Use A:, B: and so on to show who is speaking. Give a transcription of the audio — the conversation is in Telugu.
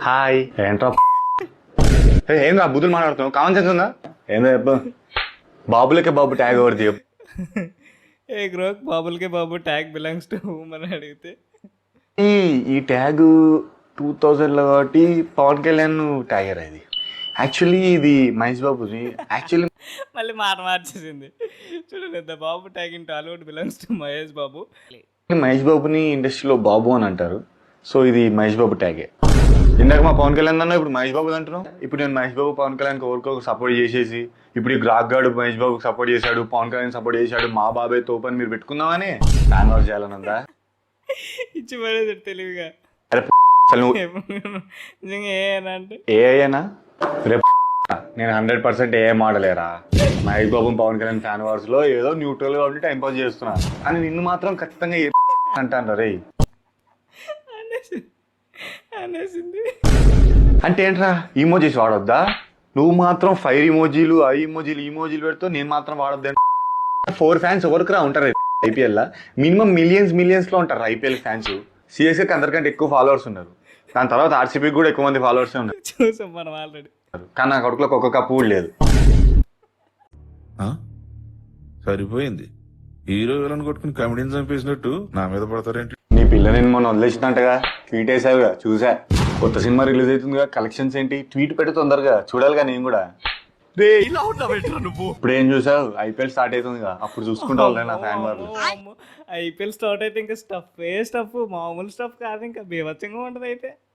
A: హాయ్ ఏంట్రా ఏం రా బుద్ధులు మాట్లాడుతున్నావు కామన్ సెన్స్ ఉందా ఏందో చెప్పు బాబులకే బాబు ట్యాగ్ ఎవరిది చెప్పు
B: ఏ గ్రోక్ బాబులకే Babu tag belongs to whom అని అడిగితే
A: ఈ ట్యాగ్ 2000లో కాబట్టి పవన్ కళ్యాణ్ ట్యాగర్ ఇది యాక్చువల్లీ ఇది మహేష్ బాబుది యాక్చువల్లీ
B: మళ్ళీ మాట మార్చేసింది చూడండి the Babu tag in Tollywood belongs to Mahesh Babu.
A: Mahesh బాబుని ఇండస్ట్రీలో బాబు అని అంటారు. సో ఇది మహేష్ బాబు ట్యాగే. ఇందాక మా పవన్ కళ్యాణ్ అన్నా ఇప్పుడు మహేష్ బాబు అంటున్నాం. ఇప్పుడు నేను మహేష్ బాబు పవన్ కళ్యాణ్ ఎవరికొక సపోర్ట్ చేసేసి ఇప్పుడు ఈ గ్రాక్ గాడు మహేష్ బాబుకి సపోర్ట్ చేశాడు, పవన్ కళ్యాణ్ సపోర్ట్ చేశాడు, మా బాబాయ్ తోపని మీరు పెట్టుకుందామని ఫ్యాన్ వార్ చేయాలనుందా?
B: ఇచ్చి పడేది తెలివిగా.
A: అరే అసలు నువ్వు
B: నిజంగా ఏనంటే
A: ఏ అయ్యానా రేపు నేను 100% ఏ మాడలేరా మహేష్ బాబు పవన్ కళ్యాణ్ ఫ్యాన్ వార్స్ లో ఏదో న్యూట్రల్ గా ఉండి టైం పాస్ చేస్తున్నా అని నిన్ను మాత్రం ఖచ్చితంగా అంటాను రే.
B: అనేసింది
A: అంటే ఏంట్రా ఈమోజీస్ వాడొద్దా? నువ్వు మాత్రం ఫైర్ ఇమోజీలు ఆ ఇమోజీలు పెడుతూ నేను మాత్రం వాడొద్దా? 4 ఫ్యాన్స్ ఎవరికిరా ఉంటారు ఐపీఎల్ లా? మినిమం మిలియన్స్ లో ఉంటారు ఐపీఎల్ ఫ్యాన్స్. సిఎస్కే అందరికంటే ఎక్కువ ఫాలోవర్స్ ఉన్నారు. దాని తర్వాత ఆర్సీబీకి కూడా ఎక్కువ మంది ఫాలోవర్స్ ఉన్నారు.
B: చూసాం మనం ఆల్రెడీ.
A: కానీ నా కొడుకులో ఒక్క కప్పు కూడా లేదు.
C: సరిపోయింది. హీరో విలన్ కొట్టుకుని కమెడీని చంపేసినట్టు నా మీద పడతారేంటి?
A: నీ పిల్ల నేను మొన్న వదిలేసినట్టుగా ట్వీట్ వేసావుగా చూసా. కొత్త సినిమా రిలీజ్ అవుతుందిగా, కలెక్షన్స్ ఏంటి ట్వీట్ పెట్టి తొందరగా చూడాలిగా నేను కూడా. ఇప్పుడు ఏం చూసావు? ఐపీఎల్ స్టార్ట్ అవుతుందిగా, అప్పుడు చూసుకుంటా నా ఫ్యాన్ వాళ్ళు.
B: ఐపీఎల్ స్టార్ట్ అయితే ఇంకా స్టఫ్ మామూలు స్టఫ్ కాదు, ఇంకా బీభత్సంగా ఉంటది అయితే.